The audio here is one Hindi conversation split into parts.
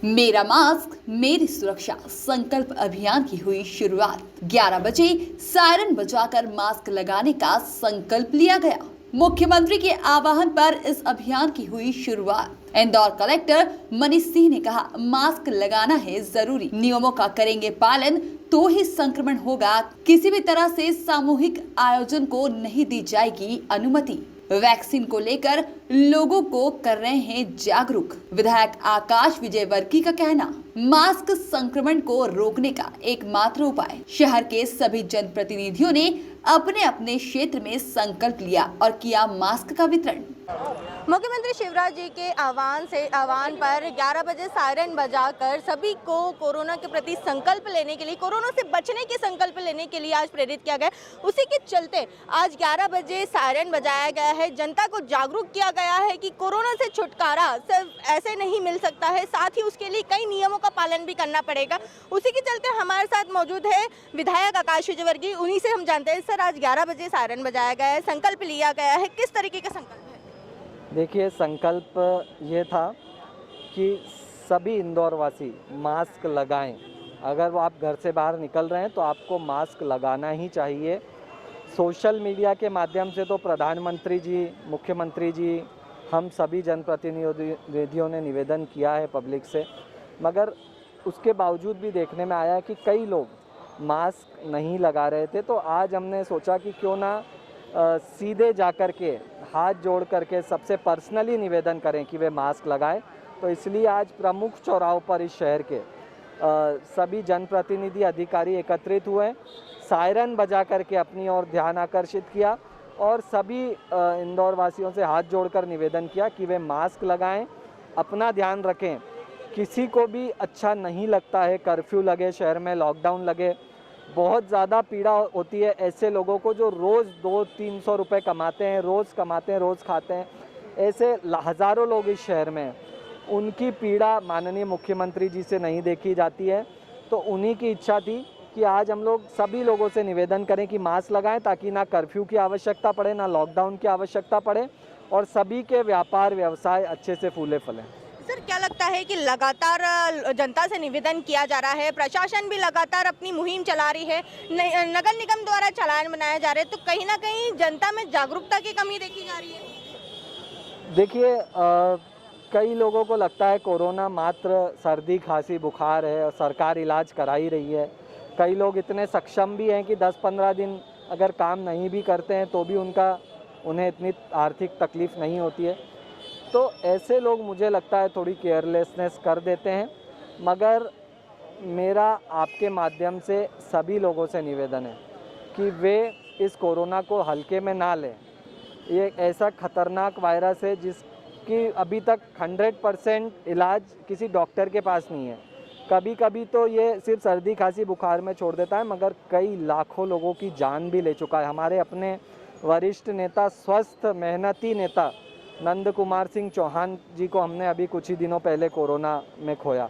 मेरा मास्क मेरी सुरक्षा संकल्प अभियान की हुई शुरुआत। 11 बजे सायरन बजाकर मास्क लगाने का संकल्प लिया गया। मुख्यमंत्री के आह्वान पर इस अभियान की हुई शुरुआत। इंदौर कलेक्टर मनीष सिंह ने कहा, मास्क लगाना है जरूरी, नियमों का करेंगे पालन तो ही संक्रमण होगा। किसी भी तरह से सामूहिक आयोजन को नहीं दी जाएगी अनुमति। वैक्सीन को लेकर लोगों को कर रहे हैं जागरूक। विधायक आकाश विजयवर्गीय का कहना, मास्क संक्रमण को रोकने का एकमात्र उपाय। शहर के सभी जनप्रतिनिधियों ने अपने अपने क्षेत्र में संकल्प लिया और किया मास्क का वितरण। मुख्यमंत्री शिवराज जी के आह्वान पर 11 बजे सायरन बजाकर सभी को कोरोना के प्रति संकल्प लेने के लिए, कोरोना से बचने के संकल्प लेने के लिए आज प्रेरित किया गया। उसी के चलते आज 11 बजे सायरन बजाया गया है। जनता को जागरूक किया गया है कि कोरोना से छुटकारा सिर्फ ऐसे नहीं मिल सकता है, साथ ही उसके लिए कई नियमों का पालन भी करना पड़ेगा। उसी के चलते हमारे साथ मौजूद है विधायक आकाश विजयवर्गीय। उन्हीं से हम जानते हैं, सर आज 11 बजे सायरन बजाया गया है, संकल्प लिया गया है, किस तरीके का संकल्प है? देखिए, संकल्प ये था कि सभी इंदौर वासी मास्क लगाएं। अगर वो आप घर से बाहर निकल रहे हैं तो आपको मास्क लगाना ही चाहिए। सोशल मीडिया के माध्यम से तो प्रधानमंत्री जी, मुख्यमंत्री जी, हम सभी जनप्रतिनिधियों ने निवेदन किया है पब्लिक से, मगर उसके बावजूद भी देखने में आया कि कई लोग मास्क नहीं लगा रहे थे। तो आज हमने सोचा कि क्यों ना सीधे जाकर के हाथ जोड़ करके सबसे पर्सनली निवेदन करें कि वे मास्क लगाएं। तो इसलिए आज प्रमुख चौराहों पर इस शहर के सभी जनप्रतिनिधि अधिकारी एकत्रित हुए, सायरन बजा करके अपनी ओर ध्यान आकर्षित किया और सभी इंदौर वासियों से हाथ जोड़कर निवेदन किया कि वे मास्क लगाएं, अपना ध्यान रखें। किसी को भी अच्छा नहीं लगता है कर्फ्यू लगे, शहर में लॉकडाउन लगे। बहुत ज़्यादा पीड़ा होती है ऐसे लोगों को जो रोज़ 200-300 रुपये कमाते हैं, रोज़ कमाते हैं, रोज़ खाते हैं। ऐसे हज़ारों लोग इस शहर में हैं। उनकी पीड़ा माननीय मुख्यमंत्री जी से नहीं देखी जाती है। तो उन्हीं की इच्छा थी कि आज हम लोग सभी लोगों से निवेदन करें कि मास्क लगाएं, ताकि ना कर्फ्यू की आवश्यकता पड़े, ना लॉकडाउन की आवश्यकता पड़े और सभी के व्यापार व्यवसाय अच्छे से फूले फलें। सर, क्या लगता है कि लगातार जनता से निवेदन किया जा रहा है, प्रशासन भी लगातार अपनी मुहिम चला रही है, नगर निगम द्वारा चालान बनाए जा रहे हैं, तो कहीं ना कहीं जनता में जागरूकता की कमी देखी जा रही है? देखिए, कई लोगों को लगता है कोरोना मात्र सर्दी खांसी बुखार है और सरकार इलाज करा ही रही है। कई लोग इतने सक्षम भी हैं कि 10-15 दिन अगर काम नहीं भी करते हैं तो भी उन्हें इतनी आर्थिक तकलीफ नहीं होती है। तो ऐसे लोग मुझे लगता है थोड़ी केयरलेसनेस कर देते हैं। मगर मेरा आपके माध्यम से सभी लोगों से निवेदन है कि वे इस कोरोना को हल्के में ना लें। ये एक ऐसा खतरनाक वायरस है जिसकी अभी तक 100% इलाज किसी डॉक्टर के पास नहीं है। कभी कभी तो ये सिर्फ सर्दी खांसी बुखार में छोड़ देता है, मगर कई लाखों लोगों की जान भी ले चुका है। हमारे अपने वरिष्ठ नेता, स्वस्थ मेहनती नेता नंद कुमार सिंह चौहान जी को हमने अभी कुछ ही दिनों पहले कोरोना में खोया।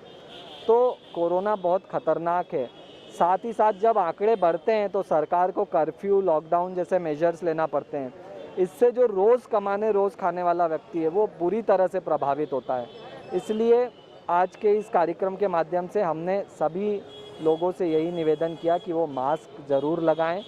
तो कोरोना बहुत ख़तरनाक है। साथ ही साथ जब आंकड़े बढ़ते हैं तो सरकार को कर्फ्यू, लॉकडाउन जैसे मेजर्स लेना पड़ते हैं। इससे जो रोज़ कमाने रोज़ खाने वाला व्यक्ति है वो बुरी तरह से प्रभावित होता है। इसलिए आज के इस कार्यक्रम के माध्यम से हमने सभी लोगों से यही निवेदन किया कि वो मास्क ज़रूर लगाएं,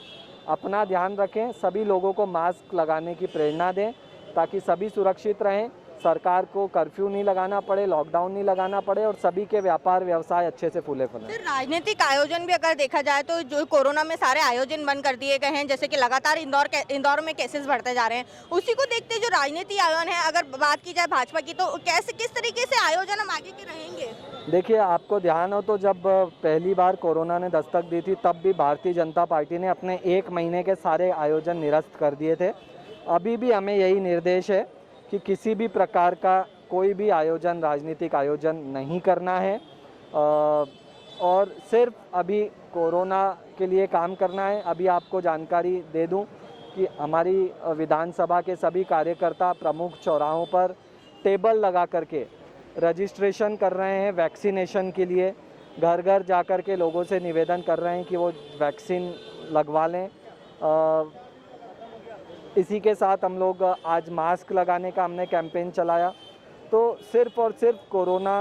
अपना ध्यान रखें, सभी लोगों को मास्क लगाने की प्रेरणा दें ताकि सभी सुरक्षित रहें, सरकार को कर्फ्यू नहीं लगाना पड़े, लॉकडाउन नहीं लगाना पड़े और सभी के व्यापार व्यवसाय अच्छे से फूले फलें। सर, राजनीतिक आयोजन भी अगर देखा जाए तो जो कोरोना में सारे आयोजन बंद कर दिए गए हैं, जैसे कि लगातार इंदौर में केसेस बढ़ते जा रहे हैं, उसी को देखते जो राजनीतिक आयोजन है, अगर बात की जाए भाजपा की, तो किस तरीके से आयोजन हम आगे के रहेंगे? देखिए, आपको ध्यान हो तो जब पहली बार कोरोना ने दस्तक दी थी तब भी भारतीय जनता पार्टी ने अपने 1 महीने के सारे आयोजन निरस्त कर दिए थे। अभी भी हमें यही निर्देश है कि किसी भी प्रकार का कोई भी आयोजन, राजनीतिक आयोजन नहीं करना है और सिर्फ अभी कोरोना के लिए काम करना है। अभी आपको जानकारी दे दूं कि हमारी विधानसभा के सभी कार्यकर्ता प्रमुख चौराहों पर टेबल लगा करके रजिस्ट्रेशन कर रहे हैं वैक्सीनेशन के लिए। घर घर जा कर के लोगों से निवेदन कर रहे हैं कि वो वैक्सीन लगवा लें। इसी के साथ हम लोग आज मास्क लगाने का हमने कैंपेन चलाया। तो सिर्फ और सिर्फ कोरोना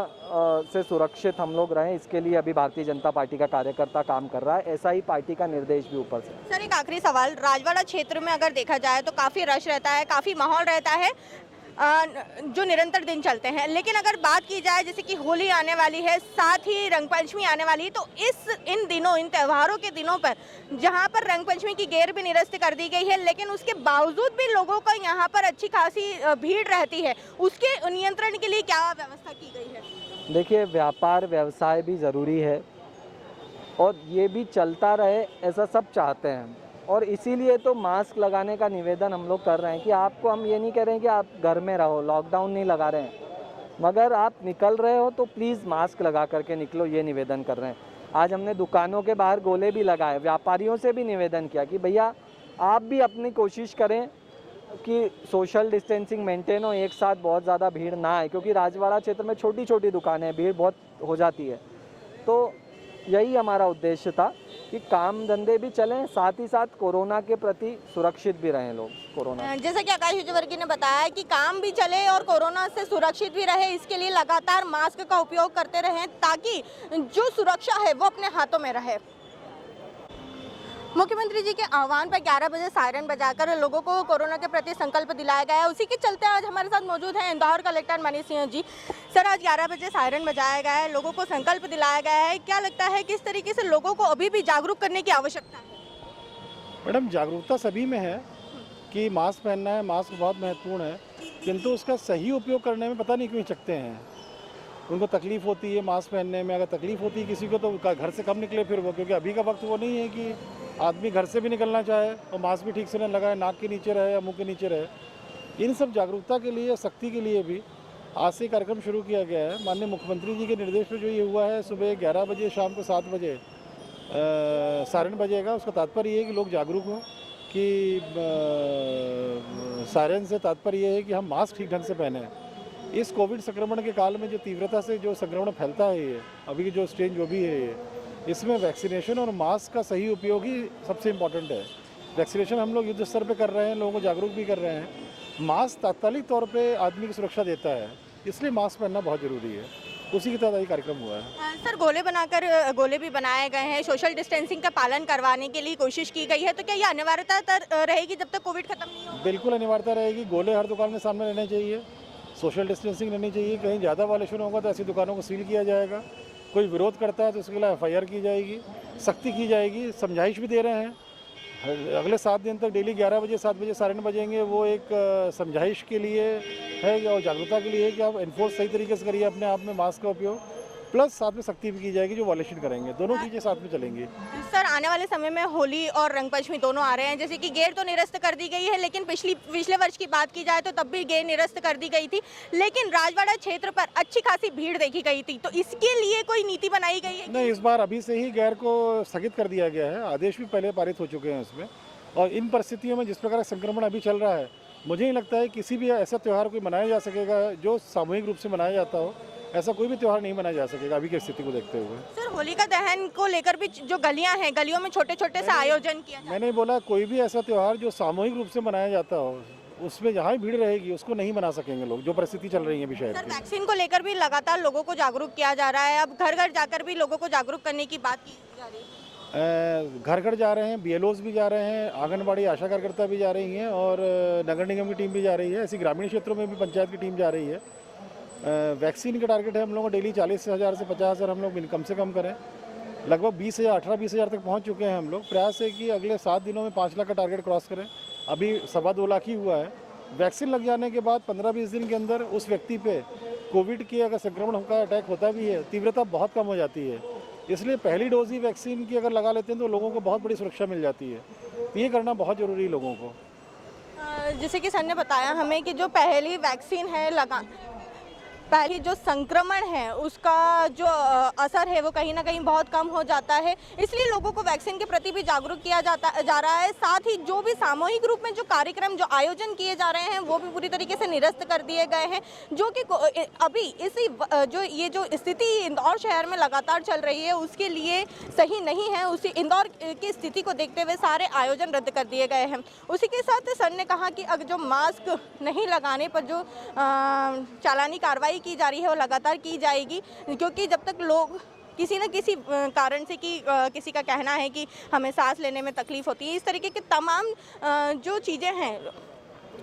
से सुरक्षित हम लोग रहें, इसके लिए अभी भारतीय जनता पार्टी का कार्यकर्ता काम कर रहा है। ऐसा ही पार्टी का निर्देश भी ऊपर से। सर, एक आखिरी सवाल, राजवाड़ा क्षेत्र में अगर देखा जाए तो काफ़ी रश रहता है, काफ़ी माहौल रहता है जो निरंतर दिन चलते हैं, लेकिन अगर बात की जाए जैसे कि होली आने वाली है, साथ ही रंगपंचमी आने वाली है, तो इन दिनों, इन त्योहारों के दिनों पर जहां पर रंगपंचमी की गेर भी निरस्त कर दी गई है, लेकिन उसके बावजूद भी लोगों का यहां पर अच्छी खासी भीड़ रहती है, उसके नियंत्रण के लिए क्या व्यवस्था की गई है? देखिए, व्यापार व्यवसाय भी ज़रूरी है और ये भी चलता रहे, ऐसा सब चाहते हैं, और इसीलिए तो मास्क लगाने का निवेदन हम लोग कर रहे हैं कि आपको हम ये नहीं कह रहे हैं कि आप घर में रहो, लॉकडाउन नहीं लगा रहे हैं, मगर आप निकल रहे हो तो प्लीज़ मास्क लगा करके निकलो, ये निवेदन कर रहे हैं। आज हमने दुकानों के बाहर गोले भी लगाए, व्यापारियों से भी निवेदन किया कि भैया आप भी अपनी कोशिश करें कि सोशल डिस्टेंसिंग मेंटेन हो, एक साथ बहुत ज़्यादा भीड़ ना आए, क्योंकि राजवाड़ा क्षेत्र में छोटी छोटी दुकानें हैं, भीड़ बहुत हो जाती है। तो यही हमारा उद्देश्य था कि काम धंधे भी चलें, साथ ही साथ कोरोना के प्रति सुरक्षित भी रहें लोग। कोरोना, जैसा कि आकाश विजयवर्गीय ने बताया कि काम भी चले और कोरोना से सुरक्षित भी रहे, इसके लिए लगातार मास्क का उपयोग करते रहें ताकि जो सुरक्षा है वो अपने हाथों में रहे। मुख्यमंत्री जी के आह्वान पर 11 बजे सायरन बजाकर लोगों को कोरोना के प्रति संकल्प दिलाया गया है। उसी के चलते आज हमारे साथ मौजूद हैं इंदौर कलेक्टर मनीष सिंह जी। सर, आज 11 बजे सायरन बजाया गया है, लोगों को संकल्प दिलाया गया है, क्या लगता है किस तरीके से लोगों को अभी भी जागरूक करने की आवश्यकता है? मैडम, जागरूकता सभी में है कि मास्क पहनना है, मास्क बहुत महत्वपूर्ण है, किंतु उसका सही उपयोग करने में पता नहीं क्यों हिचकते हैं। उनको तकलीफ़ होती है मास्क पहनने में, अगर तकलीफ़ होती है किसी को तो घर से कम निकले फिर वो, क्योंकि अभी का वक्त वो नहीं है कि आदमी घर से भी निकलना चाहे और मास्क भी ठीक से न लगाए, नाक के नीचे रहे या मुंह के नीचे रहे। इन सब जागरूकता के लिए, सख्ती के लिए भी आज से कार्यक्रम शुरू किया गया है। माननीय मुख्यमंत्री जी के निर्देश पर जो ये हुआ है, सुबह 11 बजे शाम को 7 बजे सायरन बजेगा। उसका तात्पर्य ये है कि लोग जागरूक हों कि सायरन से तात्पर्य ये है कि हम मास्क ठीक ढंग से पहने। इस कोविड संक्रमण के काल में जो तीव्रता से जो संक्रमण फैलता है, ये अभी की जो स्ट्रेन जो भी है, ये इसमें वैक्सीनेशन और मास्क का सही उपयोग ही सबसे इम्पॉर्टेंट है। वैक्सीनेशन हम लोग युद्ध स्तर पे कर रहे हैं, लोगों को जागरूक भी कर रहे हैं। मास्क तात्कालिक तौर पे आदमी की सुरक्षा देता है, इसलिए मास्क पहनना बहुत ज़रूरी है। उसी के तहत ये कार्यक्रम हुआ है। सर, गोले भी बनाए गए हैं, सोशल डिस्टेंसिंग का पालन करवाने के लिए कोशिश की गई है, तो क्या ये अनिवार्यता रहेगी जब तक कोविड खत्म नहीं हो? बिल्कुल अनिवार्यता रहेगी। गोले हर दुकान के सामने रहने चाहिए, सोशल डिस्टेंसिंग रहनी चाहिए। कहीं ज़्यादा वायलेशन होगा तो ऐसी दुकानों को सील किया जाएगा। कोई विरोध करता है तो उसके खिलाफ FIR की जाएगी, सख्ती की जाएगी। समझाइश भी दे रहे हैं, अगले 7 दिन तक डेली 11 बजे 7 बजे सायरन बजेंगे। वो एक समझाइश के लिए है और जागरूकता के लिए है कि आप इन्फोर्स सही तरीके से करिए अपने आप में मास्क का उपयोग, प्लस साथ में सख्ती भी की जाएगी जो वायलेशन करेंगे। दोनों चीज़ें साथ में चलेंगी। सर, आने वाले समय में होली और रंगपंचमी दोनों आ रहे हैं, जैसे कि गेर तो निरस्त कर दी गई है, लेकिन पिछले वर्ष की बात की जाए तो तब भी गेर निरस्त कर दी गई थी, लेकिन राजवाड़ा क्षेत्र पर अच्छी खासी भीड़ देखी गई थी, तो इसके लिए कोई नीति बनाई गई है? नहीं, इस बार अभी से ही गैर को स्थगित कर दिया गया है। आदेश भी पहले पारित हो चुके हैं इसमें। और इन परिस्थितियों में जिस प्रकार संक्रमण अभी चल रहा है, मुझे नहीं लगता है किसी भी ऐसा त्यौहार कोई मनाया जा सकेगा जो सामूहिक रूप से मनाया जाता हो। ऐसा कोई भी त्यौहार नहीं मनाया जा सकेगा अभी की स्थिति को देखते हुए। सर, होलिका दहन को लेकर भी जो गलियां हैं, गलियों में छोटे छोटे से आयोजन किया जाए। मैंने बोला कोई भी ऐसा त्यौहार जो सामूहिक रूप से मनाया जाता हो, उसमें जहाँ भी भीड़ रहेगी उसको नहीं मना सकेंगे लोग, जो परिस्थिति चल रही है अभी शहर सर, की। वैक्सीन को लेकर भी लगातार लोगों को जागरूक किया जा रहा है, अब घर घर जाकर भी लोगों को जागरूक करने की बात की जा रही है। घर घर जा रहे हैं, BLOs भी जा रहे हैं, आंगनबाड़ी आशा कार्यकर्ता भी जा रही हैं और नगर निगम की टीम भी जा रही है। ऐसी ग्रामीण क्षेत्रों में भी पंचायत की टीम जा रही है। वैक्सीन का टारगेट है हम लोगों को डेली 40,000 से 50,000 हम लोग कम से कम करें। लगभग 18-20 हज़ार तक पहुंच चुके हैं हम लोग। प्रयास है कि अगले 7 दिनों में 5 लाख का टारगेट क्रॉस करें। अभी 2.25 लाख ही हुआ है। वैक्सीन लग जाने के बाद 15-20 दिन के अंदर उस व्यक्ति पे कोविड की अगर संक्रमण का अटैक होता भी है, तीव्रता बहुत कम हो जाती है। इसलिए पहली डोज ही वैक्सीन की अगर लगा लेते हैं तो लोगों को बहुत बड़ी सुरक्षा मिल जाती है। तो ये करना बहुत ज़रूरी है लोगों को। जैसे कि सर ने बताया हमें कि जो पहली वैक्सीन है पहले जो संक्रमण है उसका जो असर है वो कहीं ना कहीं बहुत कम हो जाता है, इसलिए लोगों को वैक्सीन के प्रति भी जागरूक किया जा रहा है। साथ ही जो भी सामूहिक रूप में जो कार्यक्रम जो आयोजन किए जा रहे हैं वो भी पूरी तरीके से निरस्त कर दिए गए हैं, जो कि अभी इसी जो स्थिति इंदौर शहर में लगातार चल रही है उसके लिए सही नहीं है। उसी इंदौर की स्थिति को देखते हुए सारे आयोजन रद्द कर दिए गए हैं। उसी के साथ सर ने कहा कि अगर जो मास्क नहीं लगाने पर जो चालानी कार्रवाई की जा रही है वो लगातार की जाएगी, क्योंकि जब तक लोग किसी न किसी कारण से कि किसी का कहना है कि हमें सांस लेने में तकलीफ होती है, इस तरीके के तमाम जो चीज़ें हैं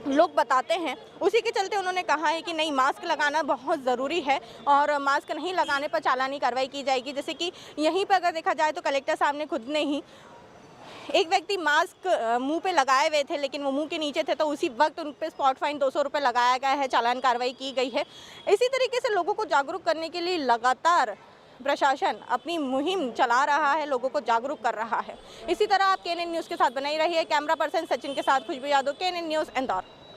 लोग बताते हैं, उसी के चलते उन्होंने कहा है कि नहीं, मास्क लगाना बहुत ज़रूरी है और मास्क नहीं लगाने पर चालानी कार्रवाई की जाएगी। जैसे कि यहीं पर अगर देखा जाए तो कलेक्टर साहब ने खुद ने ही एक व्यक्ति मास्क मुंह पे लगाए हुए थे लेकिन वो मुंह के नीचे थे, तो उसी वक्त उन पे स्पॉट फाइन 200 रुपये लगाया गया है, चालान कार्रवाई की गई है। इसी तरीके से लोगों को जागरूक करने के लिए लगातार प्रशासन अपनी मुहिम चला रहा है, लोगों को जागरूक कर रहा है। इसी तरह आप KNN न्यूज़ के साथ बनाई रहिए। कैमरा पर्सन सचिन के साथ खुशबू यादव, KNN न्यूज़ इंदौर।